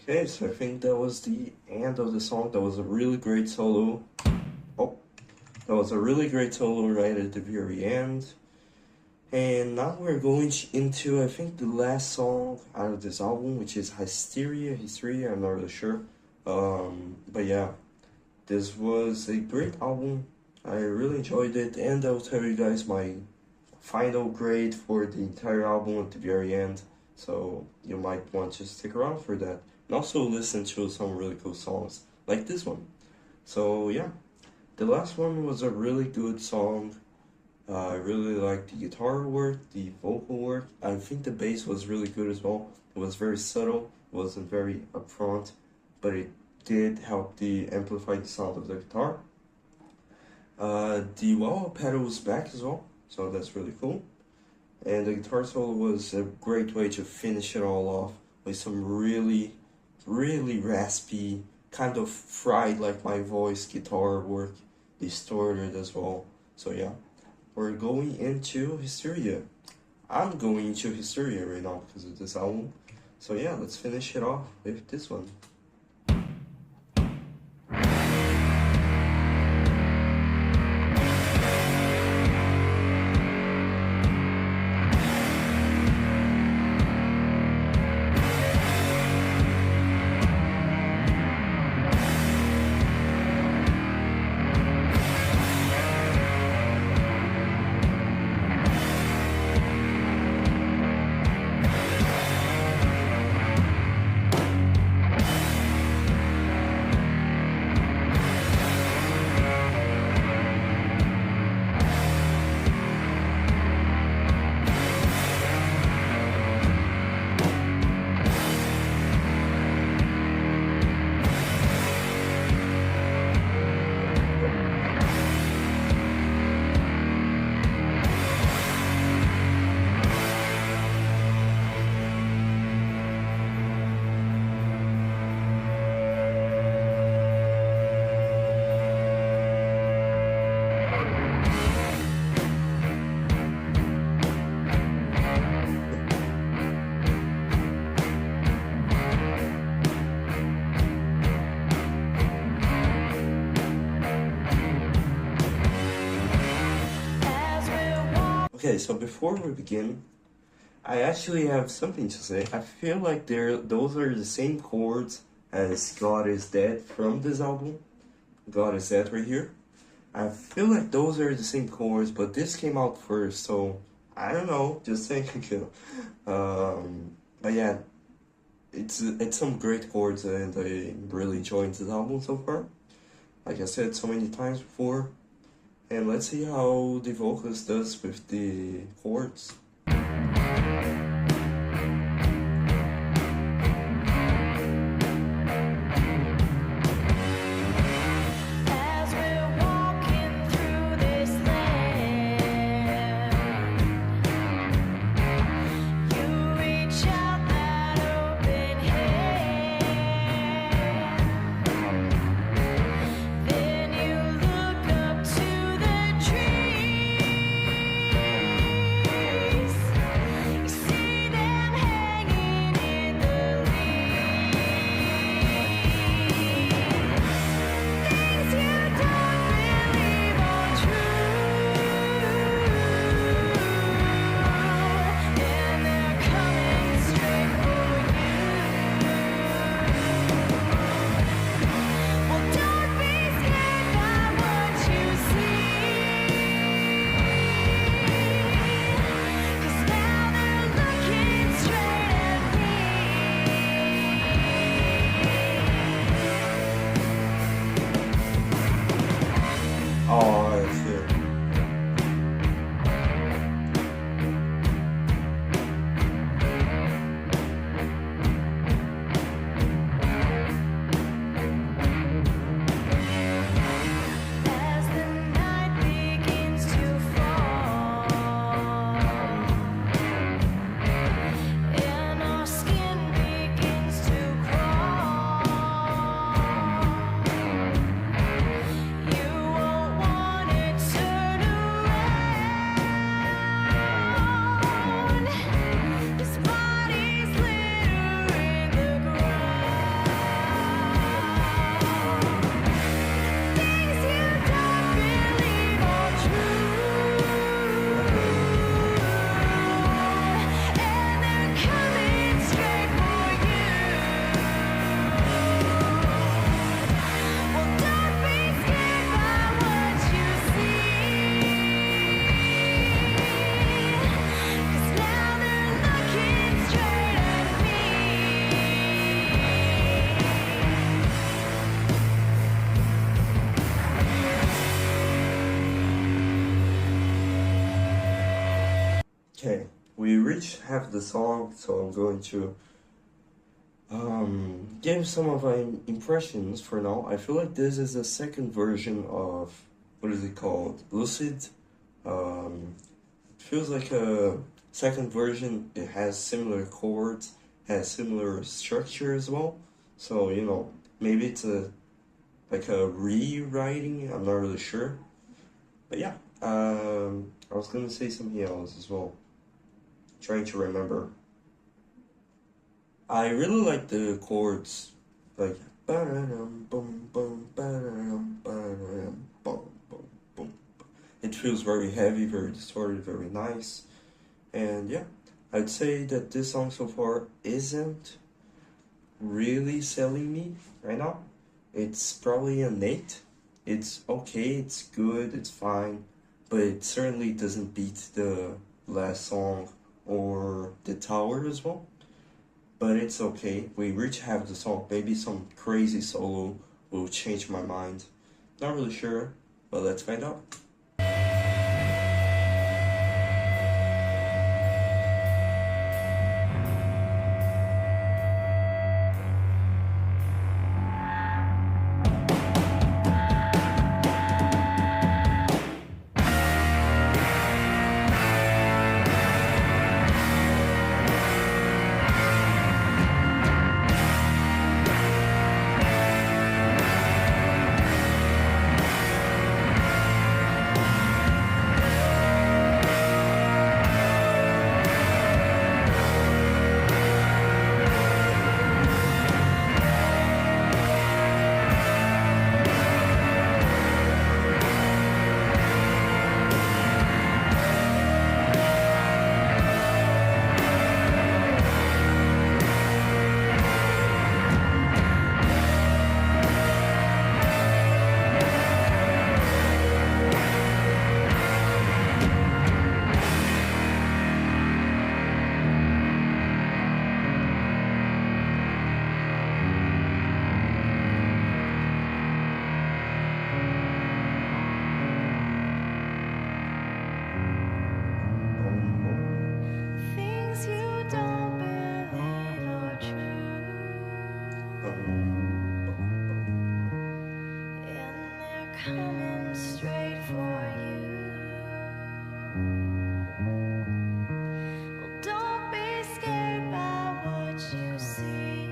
Okay, so I think that was the end of the song. That was a really great solo. Oh, that was a really great solo right at the very end. And now we're going into, I think, the last song out of this album, which is Hysteria. I'm not really sure. But yeah, this was a great album. I really enjoyed it, and I'll tell you guys my final grade for the entire album at the very end. So you might want to stick around for that. And also listen to some really cool songs, like this one. So yeah, the last one was a really good song. I really liked the guitar work, the vocal work. I think the bass was really good as well. It was very subtle, it wasn't very upfront, but it did help the amplify the sound of the guitar. The wah pedal was back as well, so that's really cool. And the guitar solo was a great way to finish it all off with some really, really raspy, kind of fried like my voice guitar work, distorted as well. So yeah. We're going into Hysteria. I'm going into Hysteria right now because of this album. So yeah, let's finish it off with this one. Okay, so before we begin, I actually have something to say. I feel like those are the same chords as God is Dead from this album. God is Dead right here. I feel like those are the same chords, but this came out first, so I don't know, just saying. But yeah, it's some great chords, and I really enjoyed this album so far. Like I said so many times before. And let's see how the vocalist does with the chords. Okay, we reached half the song, so I'm going to give some of my impressions for now. I feel like this is a second version of, what is it called? Lucid. It feels like a second version. It has similar chords, has similar structure as well. So, you know, maybe it's like a rewriting, I'm not really sure. But yeah, I was gonna say something else as well. Trying to remember. I really like the chords, like ba-da-dum, boom, boom, ba-da-dum, ba-da-dum, boom, boom, boom. It feels very heavy, very distorted, very nice. And yeah, I'd say that this song so far isn't really selling me right now. It's probably an 8. It's okay, it's good, it's fine, but it certainly doesn't beat the last song or the tower as well. But it's okay. We reach half the song. Maybe some crazy solo will change my mind. Not really sure, but let's find out. Things you don't believe are true, and they're coming straight for you. Well, don't be scared by what you see,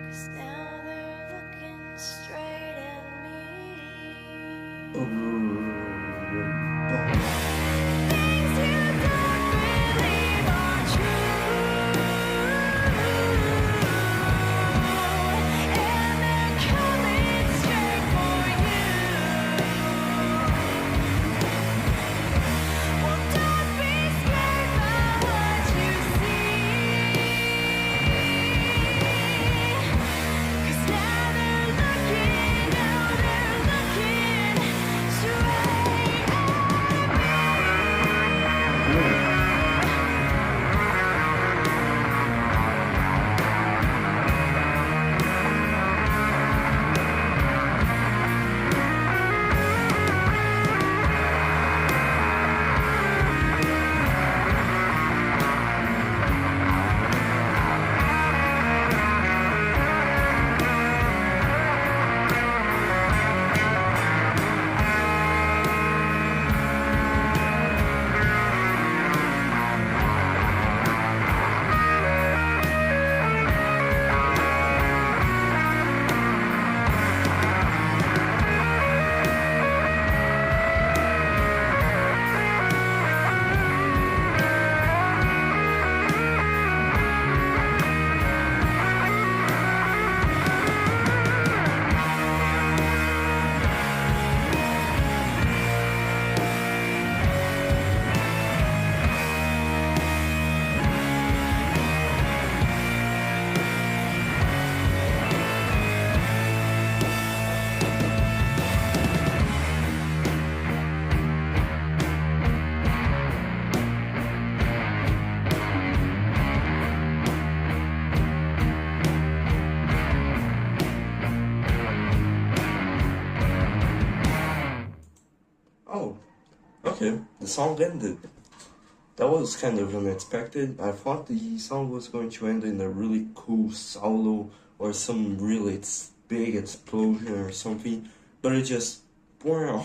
'cause now they're looking straight at me. Things you don't believe are true, and they're coming straight for you. Well, don't be scared by what you see, 'cause now they're looking straight at Okay, the song ended. That was kind of unexpected. I thought the song was going to end in a really cool solo or some really big explosion or something, but it just, wow,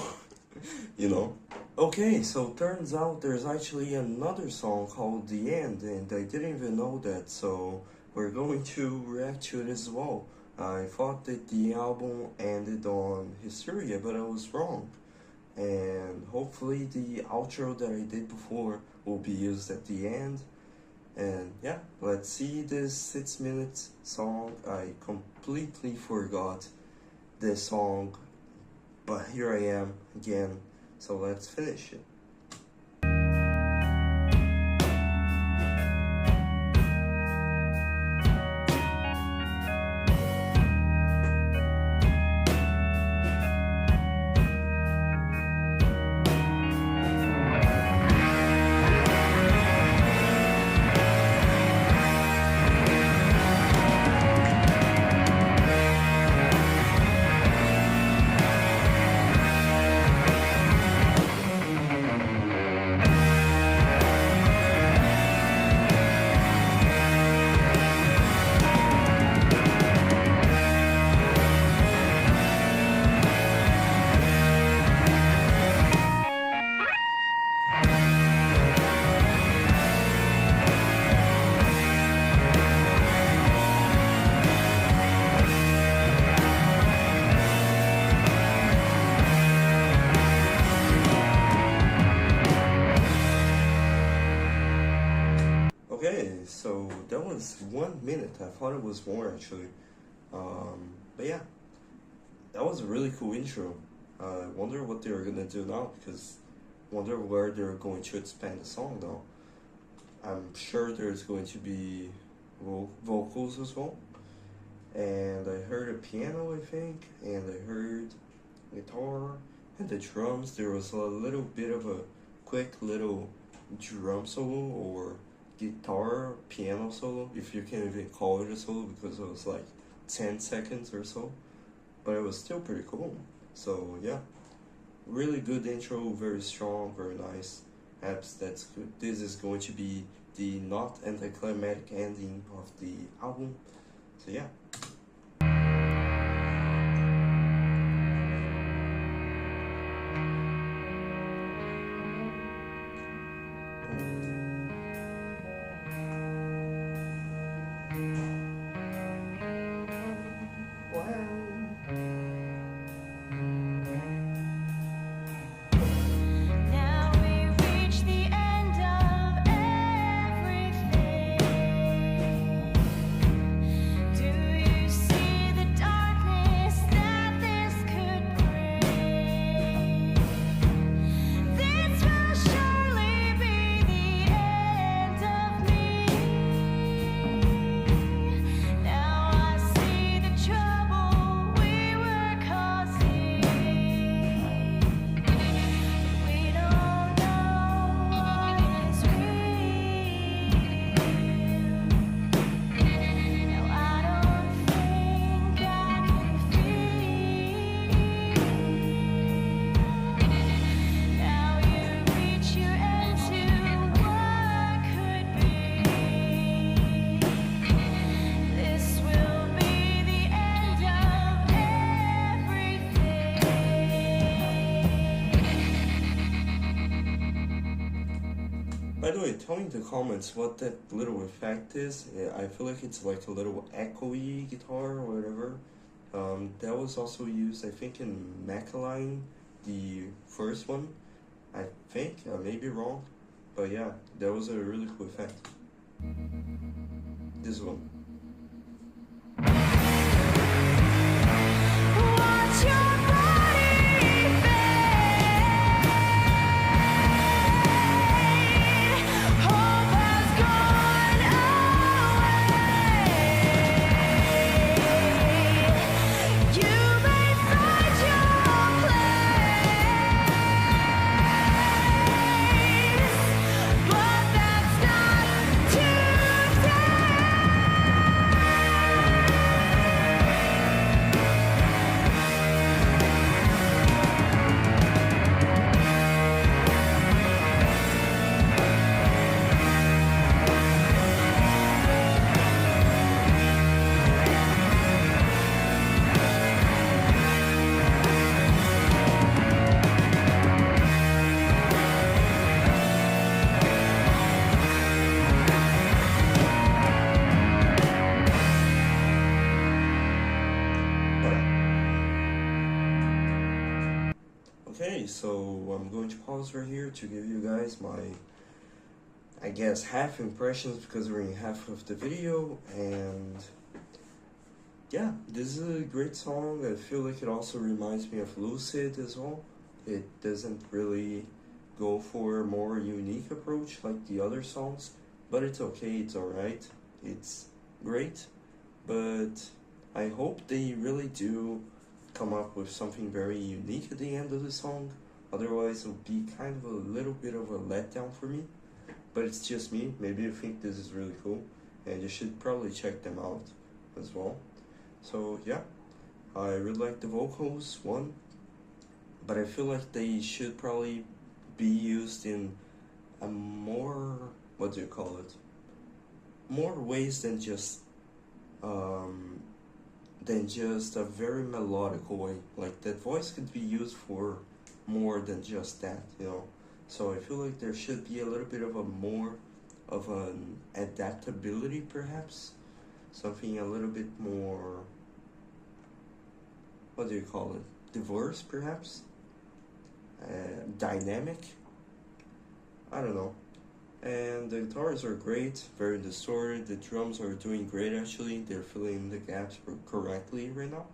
you know. Okay, so turns out there's actually another song called The End, and I didn't even know that, so we're going to react to it as well. I thought that the album ended on Hysteria, but I was wrong. And hopefully the outro that I did before will be used at the end. And yeah, let's see this 6 minute song. I completely forgot this song, but here I am again, so let's finish it. Okay, so that was 1 minute. I thought it was more actually. But yeah, that was a really cool intro. I wonder what they're gonna do now because wonder where they're going to expand the song now. I'm sure there's going to be vocals as well. And I heard a piano, I think, and I heard guitar and the drums. There was a little bit of a quick little drum solo or guitar piano solo, if you can even call it a solo, because it was like 10 seconds or so, but it was still pretty cool. So yeah, really good intro, very strong, very nice. Perhaps that's good. This is going to be the not anticlimactic ending of the album. So yeah. Now we reach the end of everything. Do you see the darkness that this could bring? This will surely be the end of me. Now I see the trouble we were causing. We don't know what is real. Now I don't think I can feel. Now you reach your end to what could be. This will be the end of everything. By the way, tell me in the comments what that little effect is. I feel like it's like a little echoey guitar or whatever. That was also used, I think, in Metallica, the first one. I think, I may be wrong, but yeah, that was a really cool effect. This one. Watch your body fade. Hope has gone away. You may find your place, but that's not today. so I'm going to pause right here to give you guys my, I guess, half impressions because we're in half of the video. And yeah, this is a great song. I feel like it also reminds me of Lucid as well. It doesn't really go for a more unique approach like the other songs, but it's okay, it's alright, it's great. But I hope they really do come up with something very unique at the end of the song. Otherwise, it'll be kind of a little bit of a letdown for me. But it's just me. Maybe you think this is really cool, and you should probably check them out as well. So yeah, I really like the vocals, one, but I feel like they should probably be used in a more, what do you call it? More ways than just a very melodical way. Like that voice could be used for more than just that, you know. So I feel like there should be a little bit of a more of an adaptability, perhaps, something a little bit more, what do you call it? Diverse, perhaps, dynamic. I don't know. And the guitars are great, very distorted. The drums are doing great actually. They're filling in the gaps correctly right now.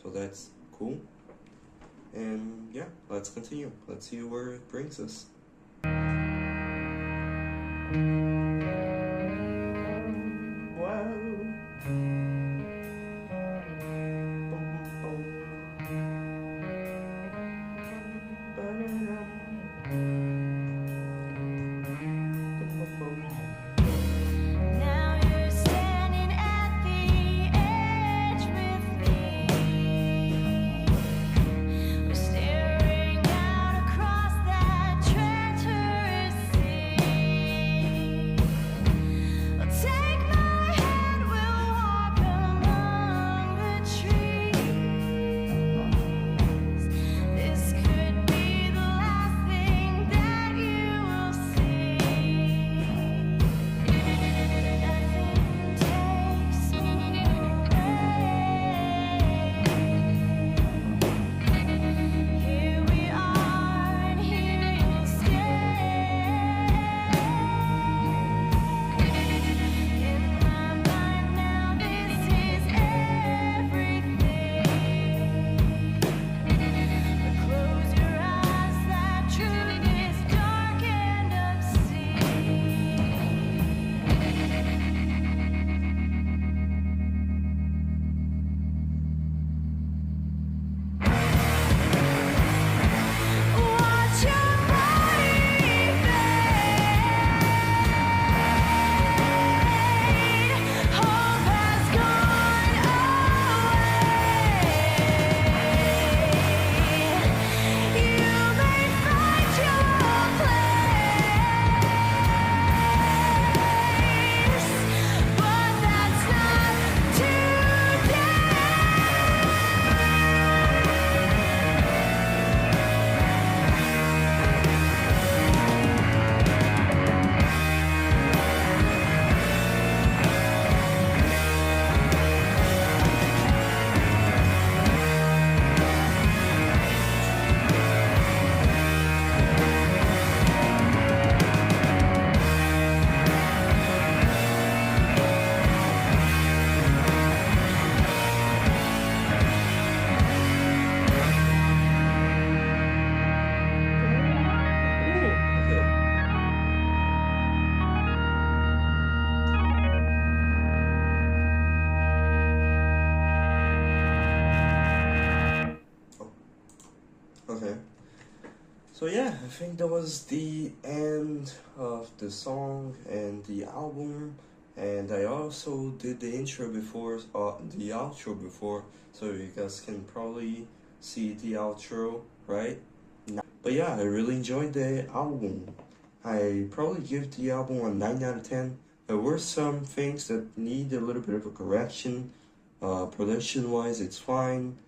So that's cool. And yeah, let's continue. Let's see where it brings us. Now you're standing at the edge with me. We're staring out across that treacherous sea. Take my hand, we'll walk among the trees. This could be the last thing that you will see. Nothing takes me away. Here we are, and here you'll stay. In my mind now, this is everything. But close your eyes, that truth is dark and obscene. Watch your body fade. Hope has gone away. You may find your place, but that's not today. Okay. So yeah, I think that was the end of the song and the album. And I also did the intro before, the outro before, so you guys can probably see the outro, right? But yeah, I really enjoyed the album. I probably give the album a 9 out of 10. There were some things that need a little bit of a correction. Production wise, it's fine.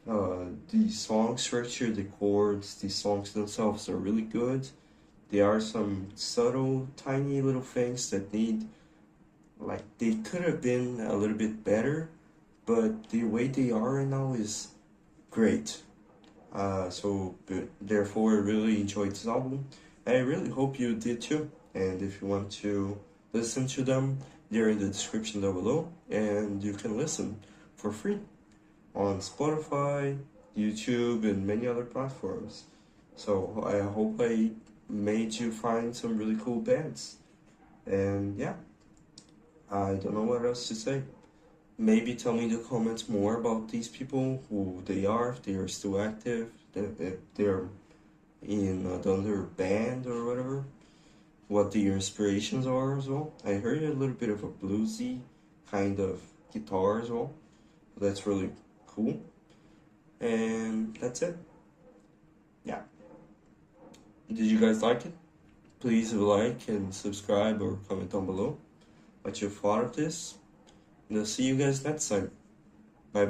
The song structure, the chords, the songs themselves are really good. There are some subtle, tiny little things that need, like, they could have been a little bit better, but the way they are right now is great. Therefore, I really enjoyed this album. And I really hope you did too. And if you want to listen to them, they're in the description down below. And you can listen for free on Spotify, YouTube, and many other platforms. So I hope I made you find some really cool bands. And yeah, I don't know what else to say. Maybe tell me in the comments more about these people, who they are, if they are still active, if they're in another band or whatever, what their inspirations are as well. I heard a little bit of a bluesy kind of guitar as well. That's really cool. And that's it. Yeah. Did you guys like it? Please like and subscribe or comment down below what you thought of this. And I'll see you guys next time.